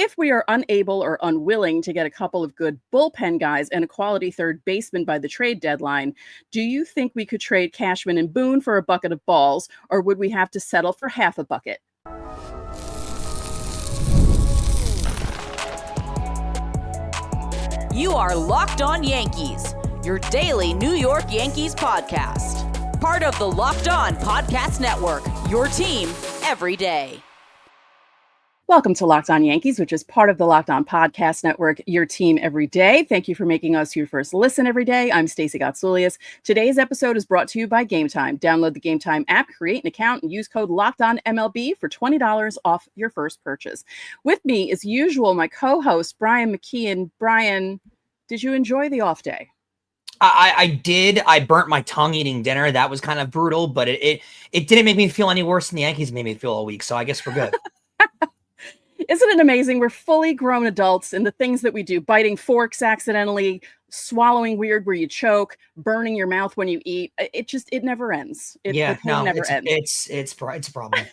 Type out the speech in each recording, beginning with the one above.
If we are unable or unwilling to get a couple of good bullpen guys and a quality third baseman by the trade deadline, do you think we could trade Cashman and Boone for a bucket of balls, or would we have to settle for half a bucket? You are Locked On Yankees, your daily New York Yankees podcast. Part of the Locked On Podcast Network, your team every day. Welcome to Locked On Yankees, which is part of the Locked On Podcast Network, your team every day. Thank you for making us your first listen every day. I'm Stacey Gotsulias. Today's episode is brought to you by Gametime. Download the Gametime app, create an account, and use code LOCKEDONMLB for $20 off your first purchase. With me, as usual, my co-host, Brian McKeon. Brian, did you enjoy the off day? I did. I burnt my tongue eating dinner. That was kind of brutal, but it didn't make me feel any worse than the Yankees made me feel all week, so I guess we're good. Isn't it amazing? We're fully grown adults, and the things that we do, biting forks accidentally, swallowing weird where you choke, burning your mouth when you eat, it never ends. Never ends. It's a problem.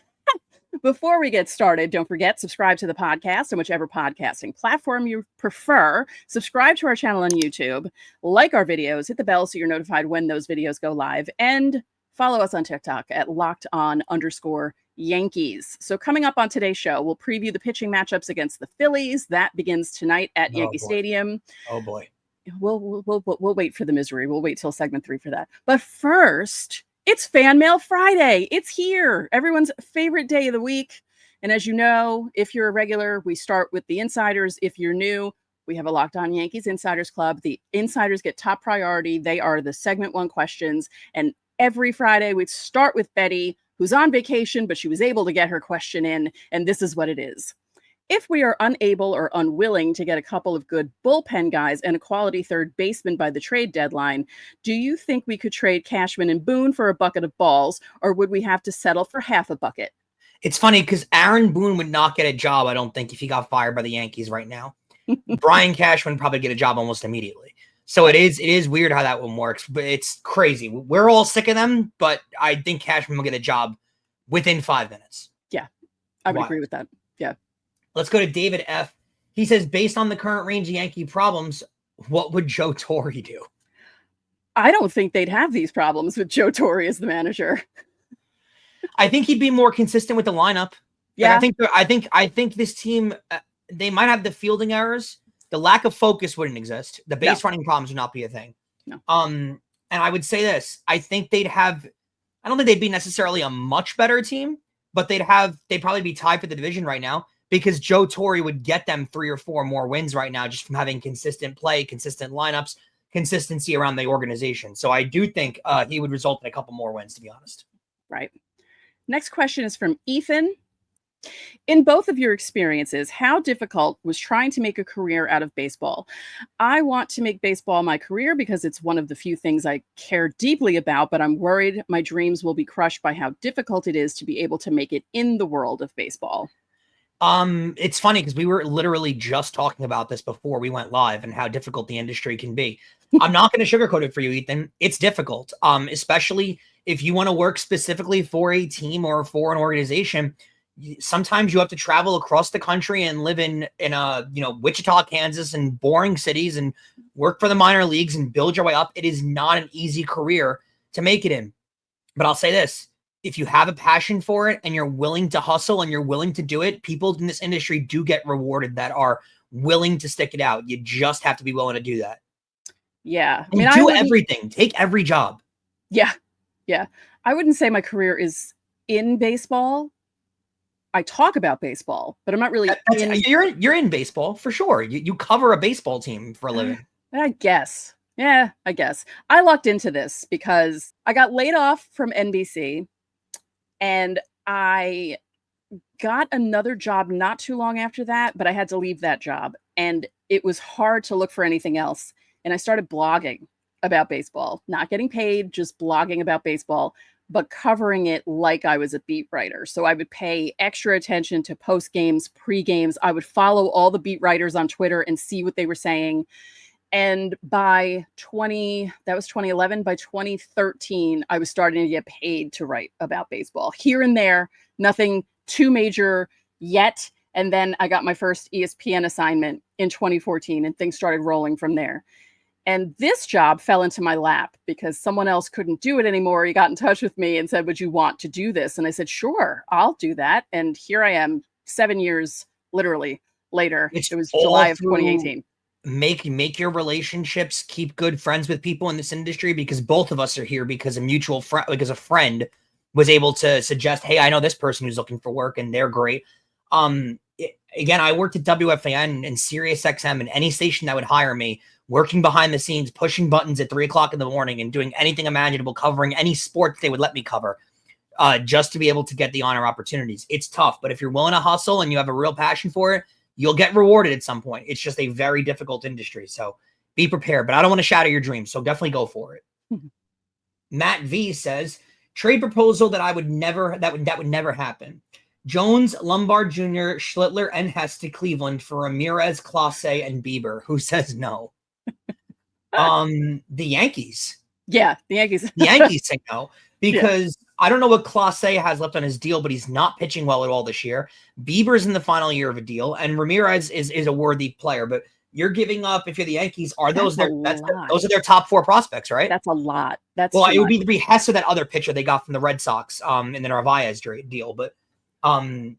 Before we get started, don't forget, subscribe to the podcast on whichever podcasting platform you prefer. Subscribe to our channel on YouTube, like our videos, hit the bell so you're notified when those videos go live, and follow us on TikTok at LockedOn_Yankees. So coming up on today's show, we'll preview the pitching matchups against the Phillies. That begins tonight at Yankee Stadium. Oh boy. We'll wait for the misery. We'll wait till segment 3 for that. But first, it's Fan Mail Friday. It's here. Everyone's favorite day of the week. And as you know, if you're a regular, we start with the insiders. If you're new, we have a Locked On Yankees Insiders Club. The insiders get top priority. They are the segment 1 questions. And every Friday, we start with Betty, who's on vacation, but she was able to get her question in, and this is what it is. If we are unable or unwilling to get a couple of good bullpen guys and a quality third baseman by the trade deadline, do you think we could trade Cashman and Boone for a bucket of balls, or would we have to settle for half a bucket? It's funny because Aaron Boone would not get a job, I don't think, if he got fired by the Yankees right now. Brian Cashman would probably get a job almost immediately. So it is weird how that one works, but it's crazy. We're all sick of them, but I think Cashman will get a job within 5 minutes. Yeah, I would agree with that. Yeah. Let's go to David F. He says, based on the current range of Yankee problems, what would Joe Torre do? I don't think they'd have these problems with Joe Torre as the manager. I think he'd be more consistent with the lineup. Yeah. Like, I think this team, they might have the fielding errors. The lack of focus wouldn't exist. The base running problems would not be a thing. No. And I would say this. I think I don't think they'd be necessarily a much better team, but they'd probably be tied for the division right now because Joe Torre would get them 3 or 4 more wins right now just from having consistent play, consistent lineups, consistency around the organization. So I do think he would result in a couple more wins, to be honest. Right. Next question is from Ethan. In both of your experiences, how difficult was trying to make a career out of baseball? I want to make baseball my career because it's one of the few things I care deeply about, but I'm worried my dreams will be crushed by how difficult it is to be able to make it in the world of baseball. It's funny because we were literally just talking about this before we went live and how difficult the industry can be. I'm not going to sugarcoat it for you, Ethan. It's difficult, especially if you want to work specifically for a team or for an organization. Sometimes you have to travel across the country and live in Wichita, Kansas, and boring cities and work for the minor leagues and build your way up. It is not an easy career to make it in. But I'll say this, if you have a passion for it and you're willing to hustle and you're willing to do it, people in this industry do get rewarded that are willing to stick it out. You just have to be willing to do that. Yeah. Everything. Take every job. Yeah. Yeah. I wouldn't say my career is in baseball. I talk about baseball, but I'm not really You're in baseball for sure. You cover a baseball team for a living. I guess. Yeah, I guess. I lucked into this because I got laid off from NBC and I got another job not too long after that, but I had to leave that job and it was hard to look for anything else. And I started blogging about baseball, not getting paid, just blogging about baseball, but covering it like I was a beat writer. So I would pay extra attention to post games, pre games. I would follow all the beat writers on Twitter and see what they were saying. And by 2011, by 2013, I was starting to get paid to write about baseball here and there, nothing too major yet. And then I got my first ESPN assignment in 2014, and things started rolling from there. And this job fell into my lap because someone else couldn't do it anymore. He got in touch with me and said, would you want to do this? And I said, sure, I'll do that. And here I am 7 years, literally, later. It was July of 2018. Make your relationships, keep good friends with people in this industry, because both of us are here because a mutual friend, because a friend was able to suggest, hey, I know this person who's looking for work and they're great. Again, I worked at WFAN and Sirius XM and any station that would hire me, working behind the scenes, pushing buttons at 3 o'clock in the morning and doing anything imaginable, covering any sport they would let me cover, just to be able to get the honor opportunities. It's tough, but if you're willing to hustle and you have a real passion for it, you'll get rewarded at some point. It's just a very difficult industry. So be prepared, but I don't want to shatter your dreams. So definitely go for it. Matt V says, trade proposal that would never happen. Jones, Lombard Jr., Schlittler, and Hess to Cleveland for Ramirez, Clase, and Bieber. Who says no? The Yankees. Yeah, the Yankees. The Yankees say no because I don't know what Clase has left on his deal, but he's not pitching well at all this year. Bieber's in the final year of a deal, and Ramirez is a worthy player. But you're giving up, if you're the Yankees, those are their top 4 prospects, right? That's a lot. It would be Hess or that other pitcher they got from the Red Sox in the Narvaez deal, but I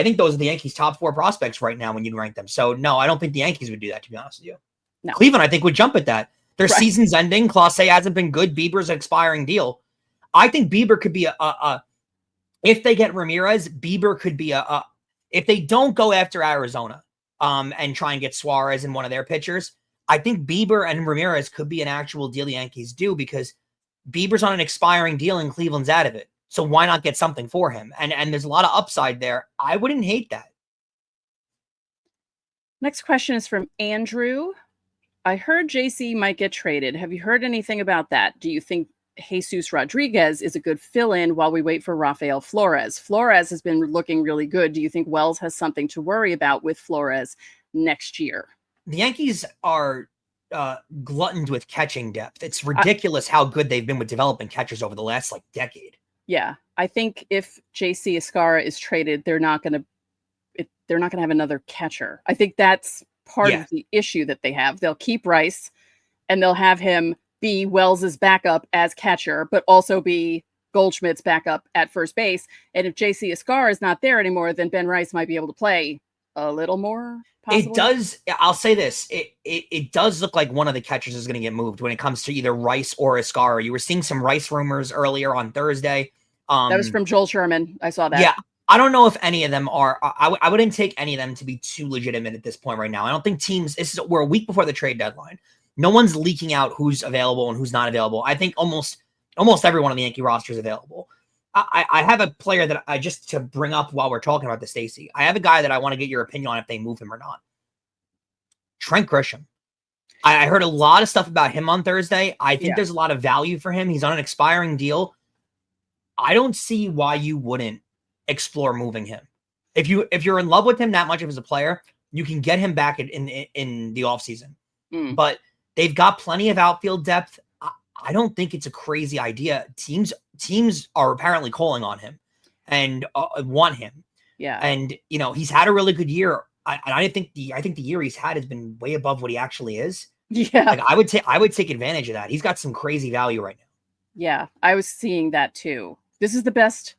think those are the Yankees' top 4 prospects right now when you rank them. So no, I don't think the Yankees would do that, to be honest with you. No. Cleveland, I think, would jump at that. Their season's ending. Clase hasn't been good. Bieber's an expiring deal. I think Bieber could be if they get Ramirez, Bieber could be if they don't go after Arizona and try and get Suarez and one of their pitchers, I think Bieber and Ramirez could be an actual deal the Yankees do, because Bieber's on an expiring deal and Cleveland's out of it. So why not get something for him? And there's a lot of upside there. I wouldn't hate that. Next question is from Andrew. I heard JC might get traded. Have you heard anything about that? Do you think Jesus Rodriguez is a good fill-in while we wait for Rafael Flores? Flores has been looking really good. Do you think Wells has something to worry about with Flores next year? The Yankees are gluttoned with catching depth. It's ridiculous how good they've been with developing catchers over the last decade. Yeah, I think if JC Escarra is traded, they're not going to have another catcher. I think that's part of the issue that they have. They'll keep Rice and they'll have him be Wells's backup as catcher, but also be Goldschmidt's backup at first base. And if JC Escarra is not there anymore, then Ben Rice might be able to play a little more. Possibly. It does. I'll say this. It does look like one of the catchers is going to get moved when it comes to either Rice or Escarra. You were seeing some Rice rumors earlier on Thursday. That was from Joel Sherman. I saw that. Yeah. I don't know if any of them are. I wouldn't take any of them to be too legitimate at this point right now. I don't think we're a week before the trade deadline. No one's leaking out who's available and who's not available. I think almost everyone on the Yankee roster is available. I have a player that just to bring up while we're talking about the Stacey. I have a guy that I want to get your opinion on if they move him or not. Trent Grisham. I heard a lot of stuff about him on Thursday. I think there's a lot of value for him. He's on an expiring deal. I don't see why you wouldn't explore moving him. If you're in love with him that much as a player, you can get him back in the offseason. But they've got plenty of outfield depth. I don't think it's a crazy idea. Teams are apparently calling on him and want him. Yeah. And he's had a really good year. I think the year he's had has been way above what he actually is. Yeah. I would take advantage of that. He's got some crazy value right now. Yeah, I was seeing that too. This is the best.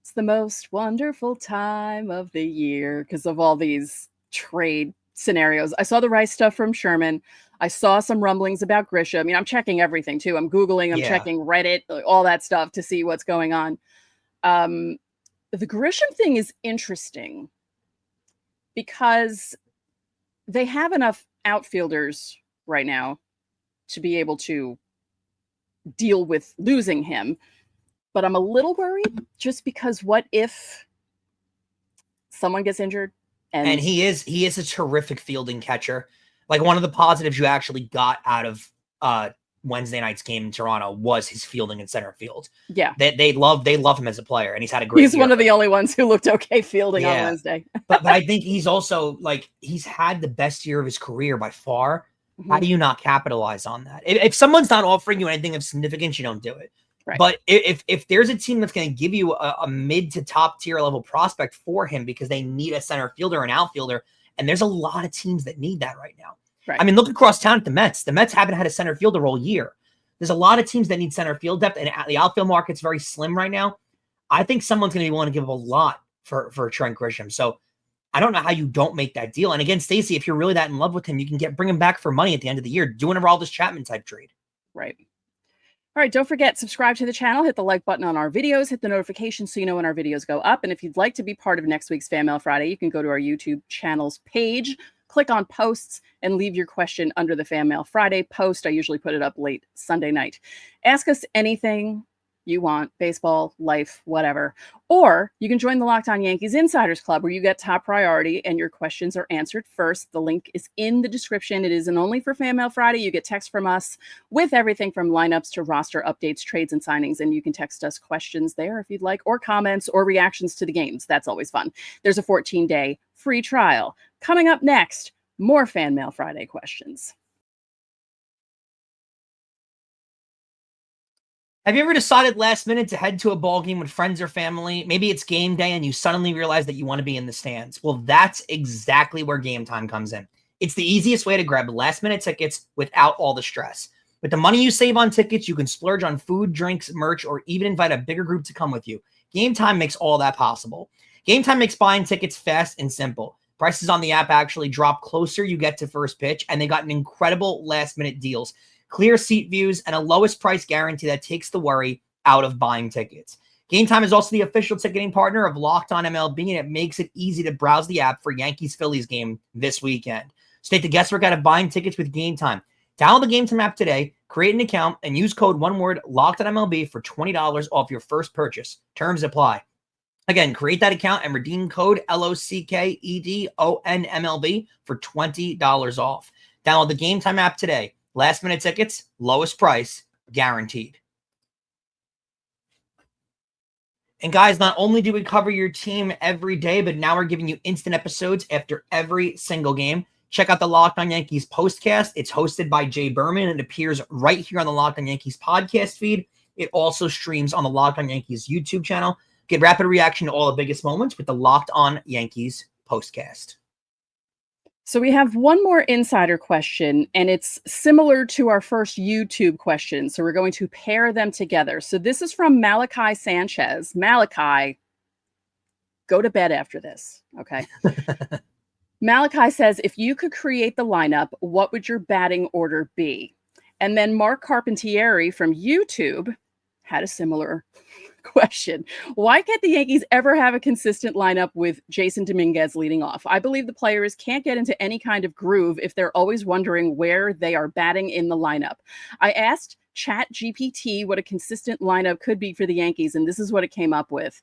It's the most wonderful time of the year because of all these trade scenarios. I saw the Rice stuff from Sherman. I saw some rumblings about Grisham. I mean, I'm checking everything too. I'm Googling, I'm checking Reddit, all that stuff to see what's going on. The Grisham thing is interesting because they have enough outfielders right now to be able to deal with losing him. But I'm a little worried just because what if someone gets injured? And he is a terrific fielding catcher. Like one of the positives you actually got out of Wednesday night's game in Toronto was his fielding in center field. Yeah. They love him as a player, and he's had a great year. One of the only ones who looked okay fielding on Wednesday. but I think he's also he's had the best year of his career by far. How do you not capitalize on that? If someone's not offering you anything of significance, you don't do it. Right. But if there's a team that's going to give you a mid to top tier level prospect for him because they need a center fielder and outfielder, and there's a lot of teams that need that right now. Right. I mean, look across town at the Mets. The Mets haven't had a center fielder all year. There's a lot of teams that need center field depth, and the outfield market's very slim right now. I think someone's going to be willing to give up a lot for Trent Grisham. So I don't know how you don't make that deal. And again, Stacey, if you're really that in love with him, you can bring him back for money at the end of the year. Do an Aroldis Chapman type trade. Right. All right, don't forget, subscribe to the channel, hit the like button on our videos, hit the notification so you know when our videos go up. And if you'd like to be part of next week's Fan Mail Friday, you can go to our YouTube channel's page, click on posts, and leave your question under the Fan Mail Friday post. I usually put it up late Sunday night. Ask us anything you want, baseball, life, whatever. Or you can join the Locked On Yankees Insiders Club, where you get top priority and your questions are answered first. The link is in the description. It isn't only for Fan Mail Friday. You get text from us with everything from lineups to roster updates, trades, and signings. And you can text us questions there if you'd like, or comments or reactions to the games. That's always fun. There's a 14-day free trial. Coming up next, more Fan Mail Friday questions. Have you ever decided last minute to head to a ball game with friends or family? Maybe it's game day and you suddenly realize that you want to be in the stands. Well, that's exactly where Gametime comes in. It's the easiest way to grab last minute tickets without all the stress. With the money you save on tickets, you can splurge on food, drinks, merch, or even invite a bigger group to come with you. Gametime makes all that possible. Gametime makes buying tickets fast and simple. Prices on the app actually drop closer you get to first pitch, and they got an incredible last minute deals. Clear seat views, and a lowest price guarantee that takes the worry out of buying tickets. Gametime is also the official ticketing partner of Locked On MLB, and it makes it easy to browse the app for Yankees-Phillies game this weekend. So take the guesswork out of buying tickets with Gametime. Download the Gametime app today, create an account, and use code LOCKEDONMLB for $20 off your first purchase. Terms apply. Again, create that account and redeem code LOCKEDONMLB for $20 off. Download the Gametime app today. Last minute tickets, lowest price, guaranteed. And guys, not only do we cover your team every day, but now we're giving you instant episodes after every single game. Check out the Locked On Yankees postcast. It's hosted by Jay Berman and it appears right here on the Locked On Yankees podcast feed. It also streams on the Locked On Yankees YouTube channel. Get rapid reaction to all the biggest moments with the Locked On Yankees postcast. So we have one more insider question, and it's similar to our first YouTube question. So we're going to pair them together. So this is from Malachi Sanchez. Malachi, go to bed after this, okay? Malachi says, if you could create the lineup, what would your batting order be? And then Mark Carpentieri from YouTube had a similar question. Why can't the Yankees ever have a consistent lineup with Jason Dominguez leading off? I believe the players can't get into any kind of groove if they're always wondering where they are batting in the lineup. I asked ChatGPT what a consistent lineup could be for the Yankees, and this is what it came up with.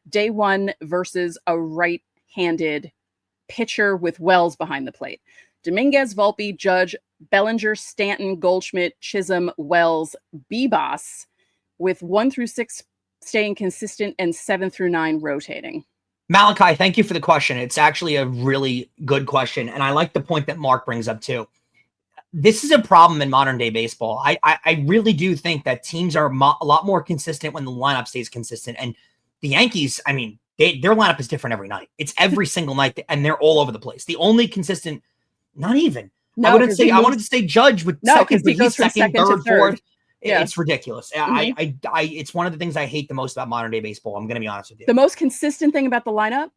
Day one versus a right-handed pitcher with Wells behind the plate. Dominguez, Volpe, Judge, Bellinger, Stanton, Goldschmidt, Chisholm, Wells, Bibas, with 1 through 6 staying consistent and 7 through 9 rotating. Malachi, thank you for the question. It's actually a really good question. And I like the point that Mark brings up too. This is a problem in modern day baseball. I really do think that teams are a lot more consistent when the lineup stays consistent. And the Yankees, I mean, their lineup is different every night. It's every single night, and they're all over the place. The only consistent, not even. No, I wanted to say Judge with second, but he's second, third, fourth. Yeah. It's ridiculous. Mm-hmm. It's one of the things I hate the most about modern day baseball. I'm going to be honest with you. The most consistent thing about the lineup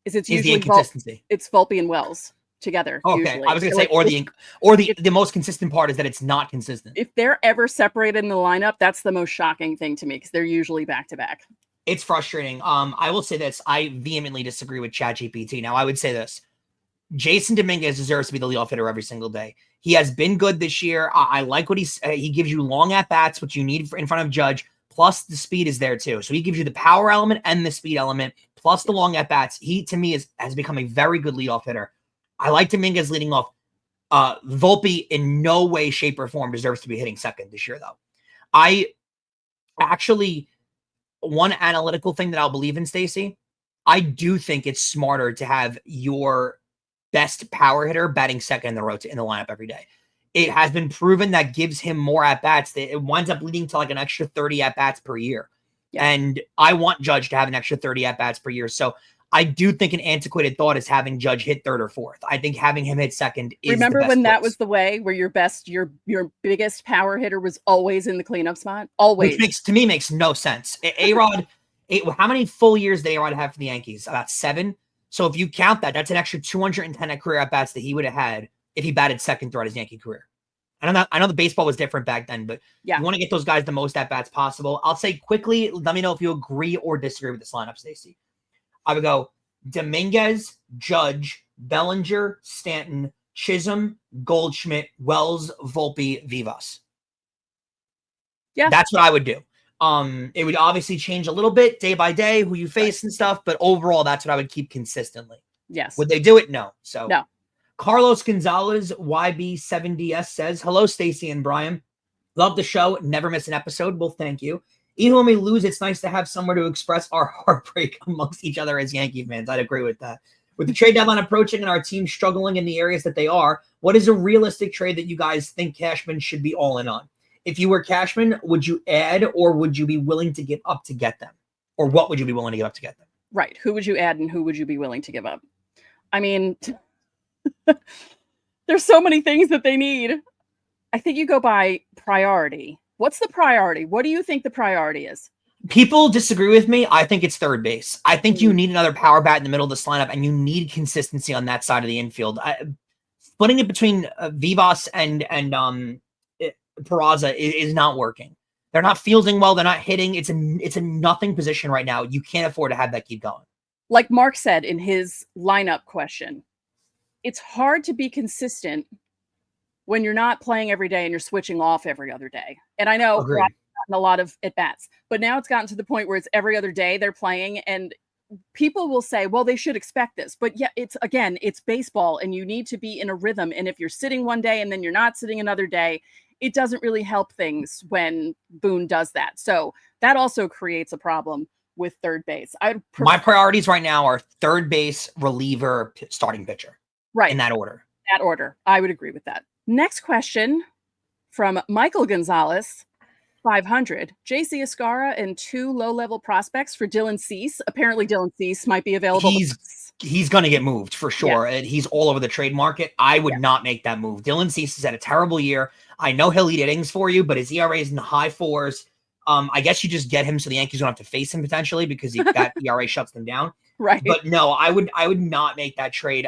is usually the inconsistency. It's Volpe and Wells together. Okay, usually. I was going to say, the most consistent part is that it's not consistent. If they're ever separated in the lineup, that's the most shocking thing to me because they're usually back to back. It's frustrating. I will say this: I vehemently disagree with ChatGPT. Now, I would say this: Jason Dominguez deserves to be the leadoff hitter every single day. He has been good this year. I like what he gives you long at-bats, which you need in front of Judge, plus the speed is there too. So he gives you the power element and the speed element, plus the long at-bats. He, to me, has become a very good leadoff hitter. I like Dominguez leading off. Volpe in no way, shape, or form deserves to be hitting second this year, though. I actually, one analytical thing that I'll believe in, Stacey, I do think it's smarter to have your best power hitter batting second in the lineup every day. it has been proven that gives him more at-bats. It winds up leading to like an extra 30 at-bats per year. Yeah. And I want Judge to have an extra 30 at-bats per year. So I do think an antiquated thought is having Judge hit third or fourth. I think having him hit second is Remember the best when that place. was the way where your biggest power hitter was always in the cleanup spot? Always. Which to me makes no sense. A-Rod, how many full years did A-Rod have for the Yankees? About 7. So if you count that, that's an extra 210 at career at-bats that he would have had if he batted second throughout his Yankee career. I know the baseball was different back then, but you want to get those guys the most at-bats possible. I'll say quickly, let me know if you agree or disagree with this lineup, Stacey. I would go Dominguez, Judge, Bellinger, Stanton, Chisholm, Goldschmidt, Wells, Volpe, Vivas. Yeah. That's what I would do. It would obviously change a little bit day by day, who you face and stuff, but overall, that's what I would keep consistently. Yes. Would they do it? No. So no. Carlos Gonzalez, YB7DS says, hello, Stacey and Brian. Love the show. Never miss an episode. Well, thank you. Even when we lose, it's nice to have somewhere to express our heartbreak amongst each other as Yankee fans. I'd agree with that. With the trade deadline approaching and our team struggling in the areas that they are, what is a realistic trade that you guys think Cashman should be all in on? If you were Cashman, would you add or would you be willing to give up to get them? Or what would you be willing to give up to get them? Right. Who would you add and who would you be willing to give up? I mean, there's so many things that they need. I think you go by priority. What's the priority? What do you think the priority is? People disagree with me. I think it's third base. I think you need another power bat in the middle of this lineup, and you need consistency on that side of the infield. Splitting it between Vivas and Peraza is not working. They're not fielding well. They're not hitting. It's a nothing position right now. You can't afford to have that keep going. Like Mark said in his lineup question, it's hard to be consistent when you're not playing every day and you're switching off every other day. And I know I've gotten a lot of at-bats, but now it's gotten to the point where it's every other day they're playing, and people will say, well, they should expect this. But yeah, it's baseball, and you need to be in a rhythm. And if you're sitting one day and then you're not sitting another day, it doesn't really help things when Boone does that. So that also creates a problem with third base. My priorities right now are third base, reliever, starting pitcher. Right. In that order. That order. I would agree with that. Next question from Michael Gonzalez, 500. JC Escara and 2 low-level prospects for Dylan Cease. Apparently Dylan Cease might be available. He's going to get moved for sure. Yeah. He's all over the trade market. I would not make that move. Dylan Cease has had a terrible year. I know he'll lead innings for you, but his ERA is in the high 4s. I guess you just get him so the Yankees don't have to face him potentially because that ERA shuts them down. Right. But no, I would not make that trade.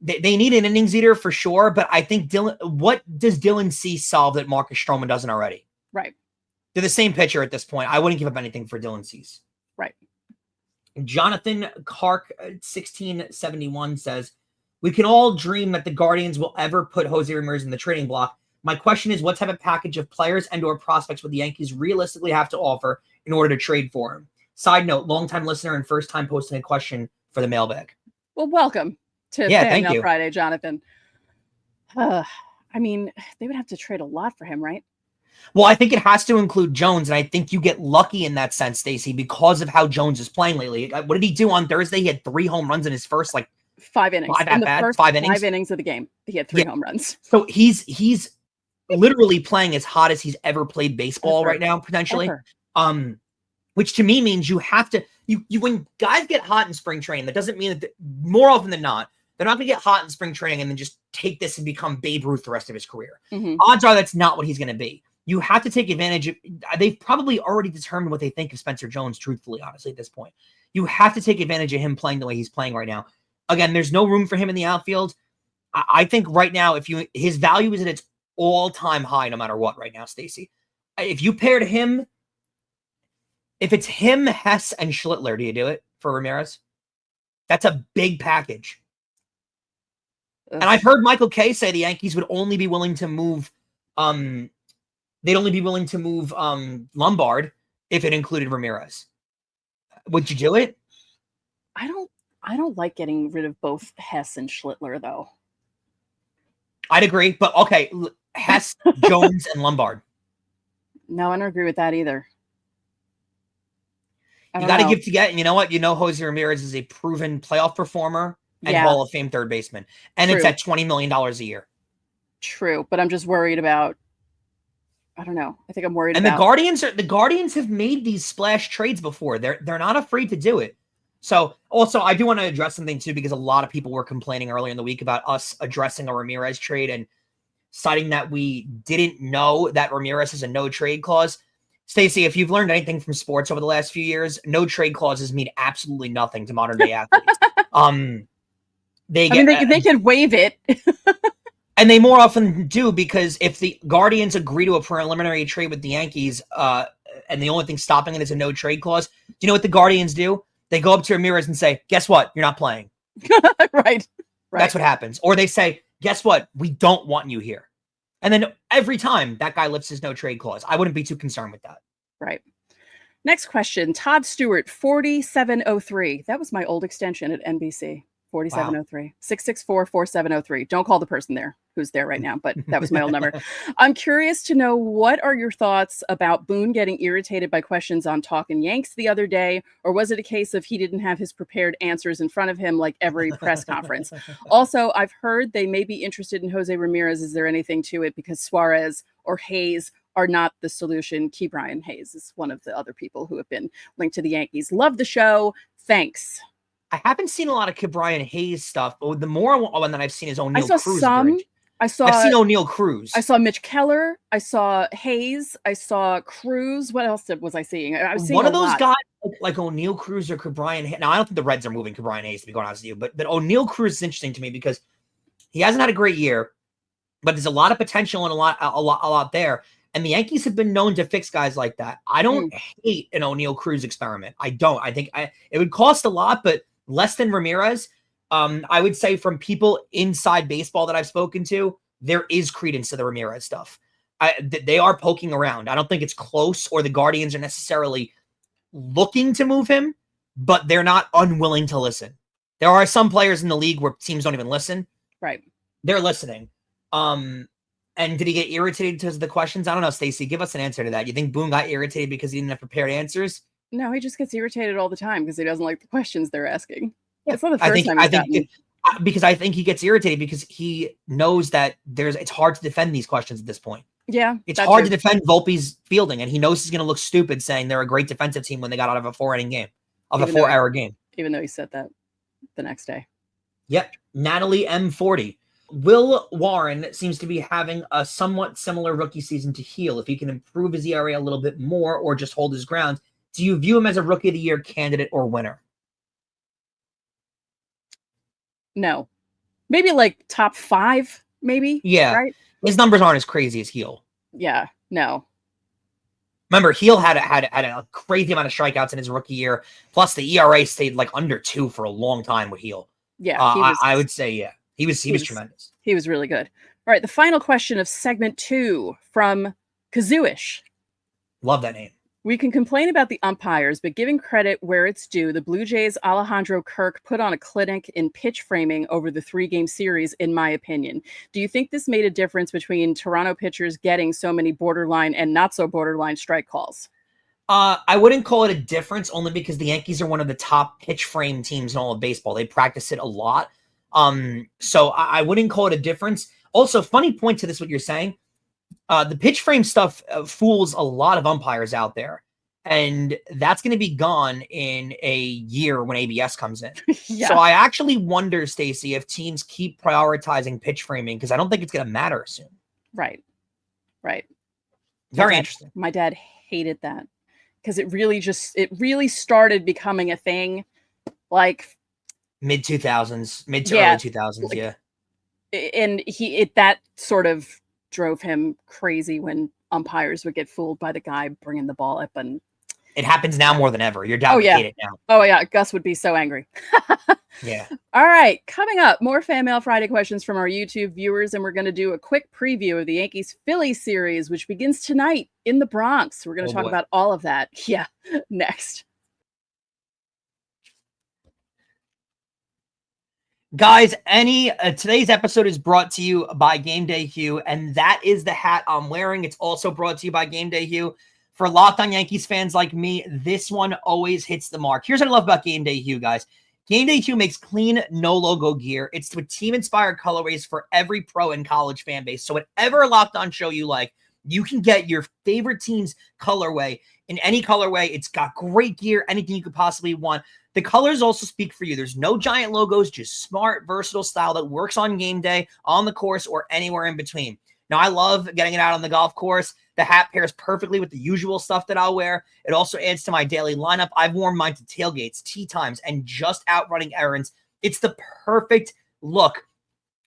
They need an innings eater for sure, but I think what does Dylan Cease solve that Marcus Stroman doesn't already? Right. They're the same pitcher at this point. I wouldn't give up anything for Dylan Cease. Right. Jonathan Kark 1671 says, we can all dream that the Guardians will ever put José Ramírez in the trading block. My question is, what type of package of players and or prospects would the Yankees realistically have to offer in order to trade for him? Side note, longtime listener and first time posting a question for the mailbag. Well, welcome to FanDuel Friday, Jonathan. I mean, they would have to trade a lot for him, right? Well, I think it has to include Jones, and I think you get lucky in that sense, Stacey, because of how Jones is playing lately. What did he do on Thursday? He had 3 home runs in his first 5 innings. In the first 5 innings. 5 innings of the game, he had 3 home runs. So he's literally playing as hot as he's ever played baseball right now, potentially. Which to me means you have to when guys get hot in spring training, that doesn't mean that more often than not, they're not going to get hot in spring training and then just take this and become Babe Ruth the rest of his career. Mm-hmm. Odds are that's not what he's going to be. You have to take advantage of, they've probably already determined what they think of Spencer Jones, truthfully, honestly, at this point. You have to take advantage of him playing the way he's playing right now. Again, there's no room for him in the outfield. I think right now, his value is at its all-time high, no matter what right now, Stacey. If you paired him, if it's him, Hess, and Schlittler, do you do it for Ramirez? That's a big package. Ugh. And I've heard Michael Kay say the Yankees would only be willing to move Lombard if it included Ramirez. Would you do it? I don't like getting rid of both Hess and Schlittler, though. I'd agree, but okay, Hess, Jones, and Lombard. No, I don't agree with that either. You got to give to get, and you know what? You know José Ramírez is a proven playoff performer. and Yeah. Hall of Fame third baseman. And it's True. at $20 million a year. True, but I'm just worried about, I don't know. I think I'm worried And about the Guardians have made these splash trades before. They're not afraid to do it. So also I do want to address something too, because a lot of people were complaining earlier in the week about us addressing a Ramirez trade and citing that we didn't know that Ramirez has a no trade clause. Stacey, if you've learned anything from sports over the last few years, no trade clauses mean absolutely nothing to modern day athletes. They could waive it. And they more often do, because if the Guardians agree to a preliminary trade with the Yankees, and the only thing stopping it is a no trade clause, do you know what the Guardians do? They go up to Ramirez and say, guess what? You're not playing. Right. That's what happens. Or they say, guess what? We don't want you here. And then every time that guy lifts his no trade clause, I wouldn't be too concerned with that. Right. Next question. Todd Stewart, 4703. That was my old extension at NBC. 4703. 664-4703. Don't call the person there who's there right now, but that was my old number. I'm curious to know, what are your thoughts about Boone getting irritated by questions on Talkin' Yanks the other day? Or was it a case of he didn't have his prepared answers in front of him like every press conference? Also, I've heard they may be interested in José Ramírez. Is there anything to it? Because Suarez or Hayes are not the solution. Key Brian Hayes is one of the other people who have been linked to the Yankees. Love the show. Thanks. I haven't seen a lot of Brian Hayes stuff, but the more one that I've seen is O'Neal Cruz. I've seen O'Neal Cruz. I saw Mitch Keller. I saw Hayes. I saw Cruz. What else was I seeing? I was seeing one of those guys like O'Neal Cruz or Brian Hayes. Now, I don't think the Reds are moving Brian Hayes, to be going honest with you, but O'Neal Cruz is interesting to me because he hasn't had a great year, but there's a lot of potential and a lot there. And the Yankees have been known to fix guys like that. I don't hate an O'Neal Cruz experiment. I don't. I think it would cost a lot, but less than Ramirez. I would say from people inside baseball that I've spoken to, there is credence to the Ramirez stuff. They are poking around. I don't think it's close, or the Guardians are necessarily looking to move him, but they're not unwilling to listen. There are some players in the league where teams don't even listen. Right. They're listening. And did he get irritated because of the questions? I don't know, Stacey. Give us an answer to that. You think Boone got irritated because he didn't have prepared answers? No, he just gets irritated all the time because he doesn't like the questions they're asking. Yeah. It's not the first time because I think he gets irritated because he knows that it's hard to defend these questions at this point. Yeah. It's hard to defend Volpe's fielding, and he knows he's going to look stupid saying they're a great defensive team when they got out of a 4-inning game, a 4-hour game. Even though he said that the next day. Yep. Natalie M40. Will Warren seems to be having a somewhat similar rookie season to Heel. If he can improve his ERA a little bit more or just hold his ground, do you view him as a Rookie of the Year candidate or winner? No. Maybe like top 5, maybe? Yeah. Right? His numbers aren't as crazy as Heel. Yeah. No. Remember, Heel had a crazy amount of strikeouts in his rookie year. Plus, the ERA stayed like under 2 for a long time with Heel. Yeah. I would say, yeah. He was tremendous. He was really good. All right. The final question of segment 2 from Kazooish. Love that name. We can complain about the umpires, but giving credit where it's due, the Blue Jays' Alejandro Kirk put on a clinic in pitch framing over the 3-game series, in my opinion. Do you think this made a difference between Toronto pitchers getting so many borderline and not so borderline strike calls? I wouldn't call it a difference, only because the Yankees are one of the top pitch frame teams in all of baseball. They practice it a lot. So I wouldn't call it a difference. Also, funny point to this, what you're saying. The pitch frame stuff fools a lot of umpires out there, and that's going to be gone in a year when ABS comes in. Yeah. So I actually wonder, Stacey, if teams keep prioritizing pitch framing, because I don't think it's going to matter soon. Right. Very interesting. My dad hated that because it really started becoming a thing like mid to early 2000s. Yeah. And that sort of drove him crazy when umpires would get fooled by the guy bringing the ball up, and it happens now more than ever. Your dad would hate it now. Oh yeah, Gus would be so angry. Yeah. All right, coming up, more Fan Mail Friday questions from our YouTube viewers, and we're going to do a quick preview of the Yankees-Phillies series, which begins tonight in the Bronx. We're going to talk about all of that. Yeah, next. Guys, today's episode is brought to you by Gameday Hue, and that is the hat I'm wearing. It's also brought to you by Gameday Hue. For Locked On Yankees fans like me, this one always hits the mark. Here's what I love about Gameday Hue, guys. Gameday Hue makes clean, no logo gear. It's with team-inspired colorways for every pro and college fan base. So whatever Locked On show you like, you can get your favorite team's colorway in any colorway. It's got great gear, anything you could possibly want. The colors also speak for you. There's no giant logos, just smart, versatile style that works on game day, on the course, or anywhere in between. Now, I love getting it out on the golf course. The hat pairs perfectly with the usual stuff that I'll wear. It also adds to my daily lineup. I've worn mine to tailgates, tee times, and just out running errands. It's the perfect look.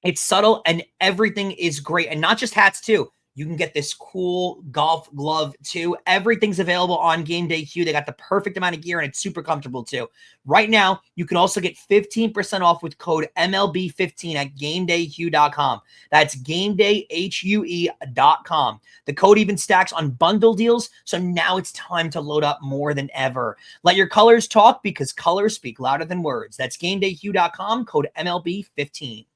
It's subtle, and everything is great. And not just hats, too. You can get this cool golf glove, too. Everything's available on Gameday Hue. They got the perfect amount of gear, and it's super comfortable, too. Right now, you can also get 15% off with code MLB15 at GamedayHue.com. That's GamedayHue.com. The code even stacks on bundle deals, so now it's time to load up more than ever. Let your colors talk, because colors speak louder than words. That's GamedayHue.com, code MLB15.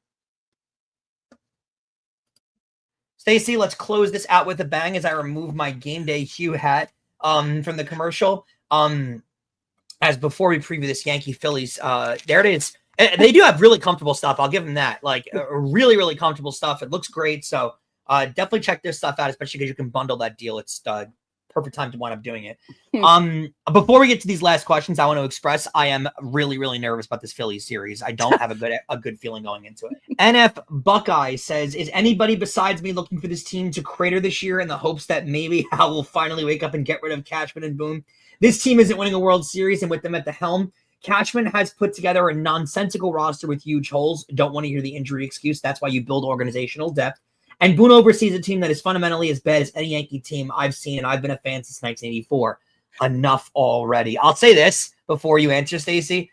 Stacey, let's close this out with a bang as I remove my Gameday Hue hat from the commercial. As before we preview this Yankee-Phillies, there it is. They do have really comfortable stuff. I'll give them that. Like really, really comfortable stuff. It looks great. So definitely check this stuff out, especially because you can bundle that deal. It's perfect time to wind up doing it. Before we get to these last questions, I want to express I am really, really nervous about this Phillies series. I don't have a good feeling going into it. NF Buckeye says, is anybody besides me looking for this team to crater this year in the hopes that maybe Hal will finally wake up and get rid of Cashman and Boone? This team isn't winning a World Series, and with them at the helm, Cashman has put together a nonsensical roster with huge holes. Don't want to hear the injury excuse. That's why you build organizational depth. And Boone oversees a team that is fundamentally as bad as any Yankee team I've seen, and I've been a fan since 1984. Enough already. I'll say this before you answer, Stacey.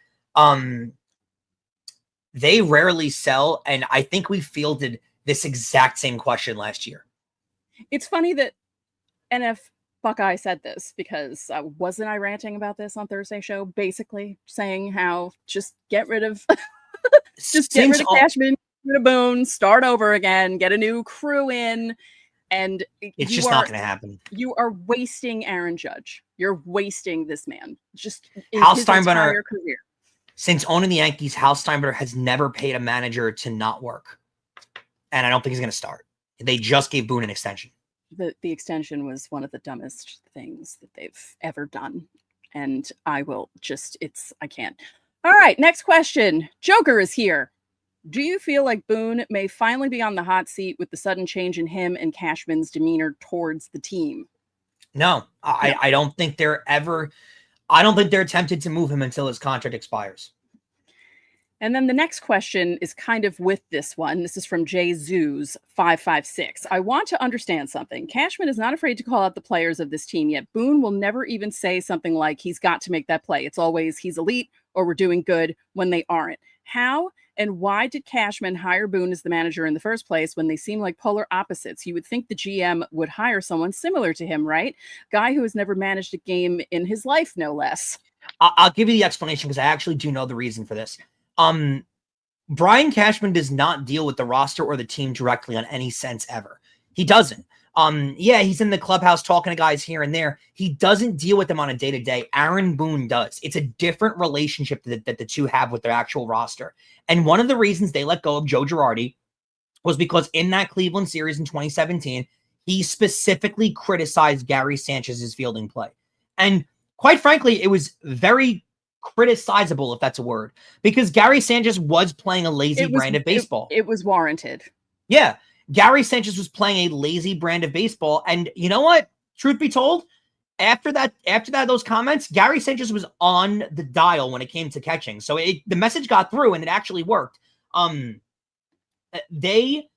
They rarely sell, and I think we fielded this exact same question last year. It's funny that NF Buckeye said this, because wasn't I ranting about this on Thursday show, basically saying how just get rid of get rid of Cashman, get rid of Boone, start over again, get a new crew in, and it's just not going to happen. You are wasting Aaron Judge. You're wasting this man. Just Hal his Steinbrenner, entire career. Since owning the Yankees, Hal Steinbrenner has never paid a manager to not work, and I don't think he's going to start. They just gave Boone an extension. The extension was one of the dumbest things that they've ever done. And I can't. All right, next question. Joker is here. Do you feel like Boone may finally be on the hot seat with the sudden change in him and Cashman's demeanor towards the team? No, I don't think they're tempted to move him until his contract expires. And then the next question is kind of with this one. This is from Jay Zoos 556. I want to understand something. Cashman is not afraid to call out the players of this team, yet Boone will never even say something like he's got to make that play. It's always he's elite or we're doing good when they aren't. How and why did Cashman hire Boone as the manager in the first place when they seem like polar opposites? You would think the GM would hire someone similar to him, right? Guy who has never managed a game in his life, no less. I'll give you the explanation because I actually do know the reason for this. Brian Cashman does not deal with the roster or the team directly on any sense ever. He doesn't. Yeah, he's in the clubhouse talking to guys here and there. He doesn't deal with them on a day-to-day. Aaron Boone does. It's a different relationship that the two have with their actual roster. And one of the reasons they let go of Joe Girardi was because in that Cleveland series in 2017, he specifically criticized Gary Sanchez's fielding play. And quite frankly, it was very criticizable, if that's a word, because Gary Sanchez was playing a lazy brand of baseball. It was warranted. Yeah. Gary Sanchez was playing a lazy brand of baseball. And you know what? Truth be told, after that, those comments, Gary Sanchez was on the dial when it came to catching. So the message got through and it actually worked. They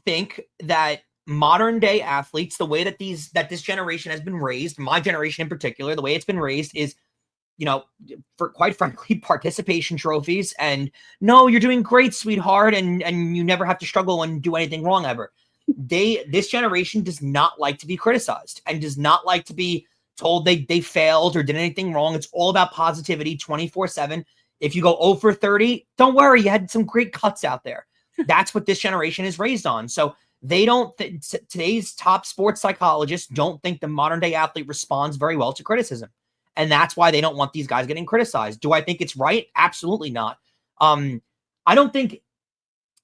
think that modern day athletes, the way that this generation has been raised, my generation in particular, the way it's been raised is, for quite frankly, participation trophies and no, you're doing great, sweetheart. And you never have to struggle and do anything wrong ever. This generation does not like to be criticized and does not like to be told they failed or did anything wrong. It's all about positivity 24/7. If you go 0 for 30, don't worry. You had some great cuts out there. That's what this generation is raised on. So they don't, today's top sports psychologists don't think the modern day athlete responds very well to criticism. And that's why they don't want these guys getting criticized. Do I think it's right? Absolutely not. I don't think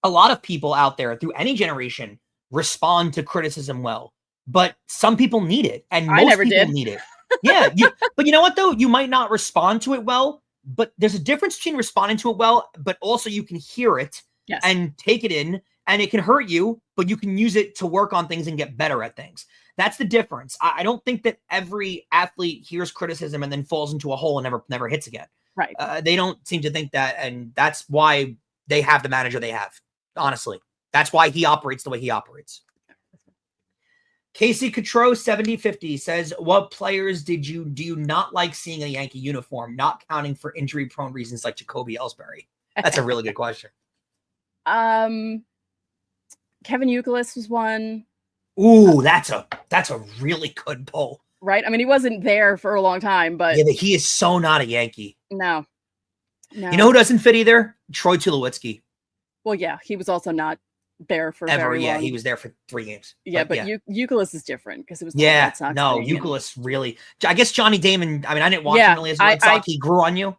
a lot of people out there through any generation respond to criticism well, but some people need it, and most people need it. Yeah, but you know what though? You might not respond to it well, but there's a difference between responding to it well, but also you can hear it and take it in, and it can hurt you, but you can use it to work on things and get better at things. That's the difference. I don't think that every athlete hears criticism and then falls into a hole and never hits again. Right. They don't seem to think that, and that's why they have the manager they have. Honestly, that's why he operates the way he operates. Casey Cotreau 7050 says, what players do you not like seeing in a Yankee uniform, not counting for injury-prone reasons like Jacoby Ellsbury? That's a really good question. Kevin Youkilis was one. Ooh, that's a really good poll. Right? I mean, he wasn't there for a long time, but... Yeah, but he is so not a Yankee. No. You know who doesn't fit either? Troy Tulowitzki. Well, yeah, he was also not there for very long. Yeah, he was there for 3 games. Yeah, but Youkilis is different because it was Youkilis really. I guess Johnny Damon. I mean, I didn't watch him really as Red Sox. He grew on you.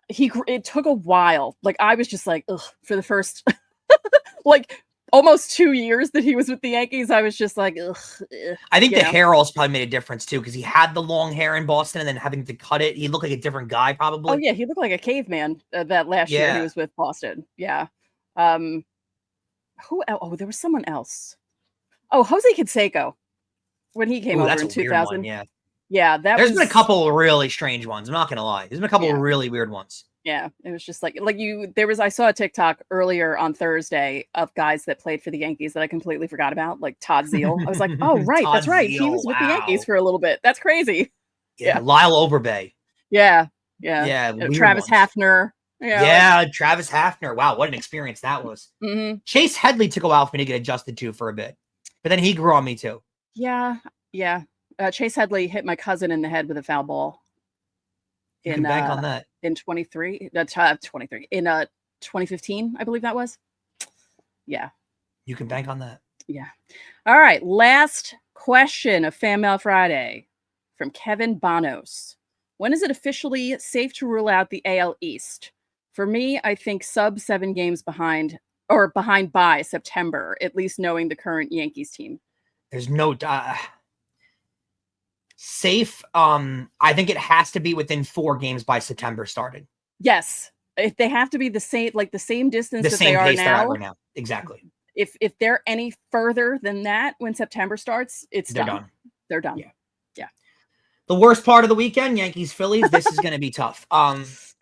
It took a while. Like I was just like, ugh, for the first like almost 2 years that he was with the Yankees. I was just like, ugh. I think the hair also probably made a difference too, because he had the long hair in Boston and then having to cut it, he looked like a different guy probably. Oh yeah, he looked like a caveman that last year he was with Boston. Yeah. Who else? Oh, there was someone else. Oh, Jose Canseco when he came over in 2000. Yeah, there's been a couple of really strange ones. I'm not gonna lie. There's been a couple of really weird ones. Yeah, it was just like I saw a TikTok earlier on Thursday of guys that played for the Yankees that I completely forgot about, like Todd Zeal. I was like, oh right, that's right. He was with the Yankees for a little bit. That's crazy. Yeah. Lyle Overbay. Yeah. Travis Hafner. Travis Hafner. Wow, what an experience that was. Mm-hmm. Chase Headley took a while for me to get adjusted to for a bit, but then he grew on me too. Yeah. Chase Headley hit my cousin in the head with a foul ball. You can bank on that. In 2015, I believe that was. Yeah. You can bank on that. Yeah. All right. Last question of Fan Mail Friday from Kevin Bonos. When is it officially safe to rule out the AL East? For me, I think sub 7 games behind by September, at least knowing the current Yankees team. There's no safe. I think it has to be within 4 games by September started. Yes. If they have to be the same distance that they are now. Exactly. If they're any further than that when September starts, they're done. They're done. Yeah. The worst part of the weekend, Yankees-Phillies. This is going to be tough.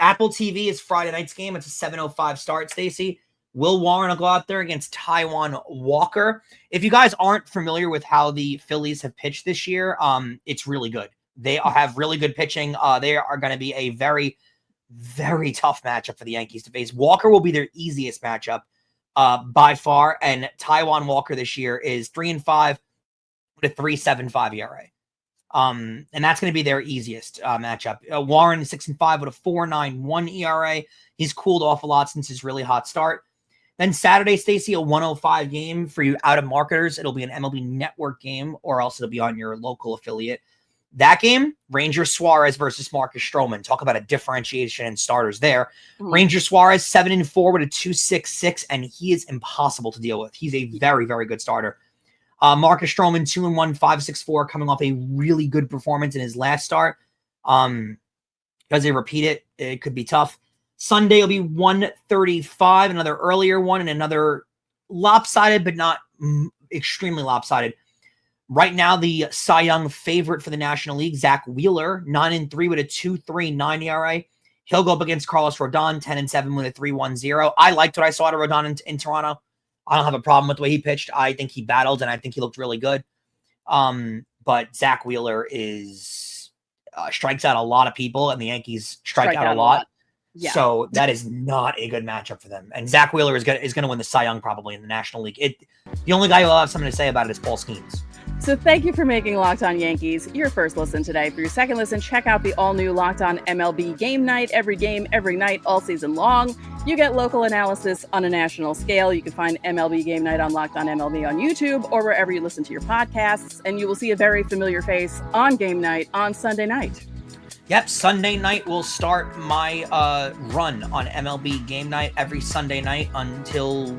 Apple TV is Friday night's game. It's a 7:05 start, Stacey. Will Warren will go out there against Taijuan Walker. If you guys aren't familiar with how the Phillies have pitched this year, it's really good. They have really good pitching. They are going to be a very, very tough matchup for the Yankees to face. Walker will be their easiest matchup by far, and Taijuan Walker this year is 3-5 with a 3.75 ERA. And that's going to be their easiest matchup. Warren is 6-5 with a 4.91 ERA. He's cooled off a lot since his really hot start. Then Saturday, Stacey, a 105 game for you out of marketers. It'll be an MLB Network game, or else it'll be on your local affiliate. That game, Ranger Suarez versus Marcus Stroman. Talk about a differentiation in starters there. Mm-hmm. Ranger Suarez 7-4 with a 2.66, and he is impossible to deal with. He's a very, very good starter. Marcus Stroman 2-1, 5.64, coming off a really good performance in his last start. Because they repeat it, it could be tough. Sunday will be 135, another earlier one, and another lopsided, but not extremely lopsided. Right now, the Cy Young favorite for the National League, Zach Wheeler, 9-3 with a 2.39 ERA. He'll go up against Carlos Rodon, 10-7 with a 3.10. I liked what I saw to Rodon in Toronto. I don't have a problem with the way he pitched. I think he battled, and I think he looked really good. But Zach Wheeler is strikes out a lot of people, and the Yankees strike out a lot. Yeah. So that is not a good matchup for them. And Zach Wheeler is going to win the Cy Young probably in the National League. The only guy who will have something to say about it is Paul Skeens. So thank you for making Locked On Yankees your first listen today. For your second listen, check out the all-new Locked On MLB Game Night. Every game, every night, all season long. You get local analysis on a national scale. You can find MLB Game Night on Locked On MLB on YouTube or wherever you listen to your podcasts. And you will see a very familiar face on Game Night on Sunday night. Yep, Sunday night will start my run on MLB Game Night every Sunday night until,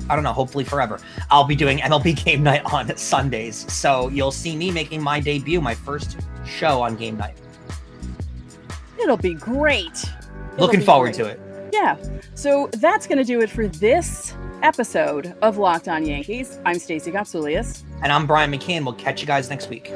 I don't know, hopefully forever. I'll be doing MLB Game Night on Sundays. So you'll see me making my debut, my first show on Game Night. It'll be great. Looking forward to it. Yeah. So that's going to do it for this episode of Locked On Yankees. I'm Stacey Gotsulias. And I'm Brian McKeon. We'll catch you guys next week.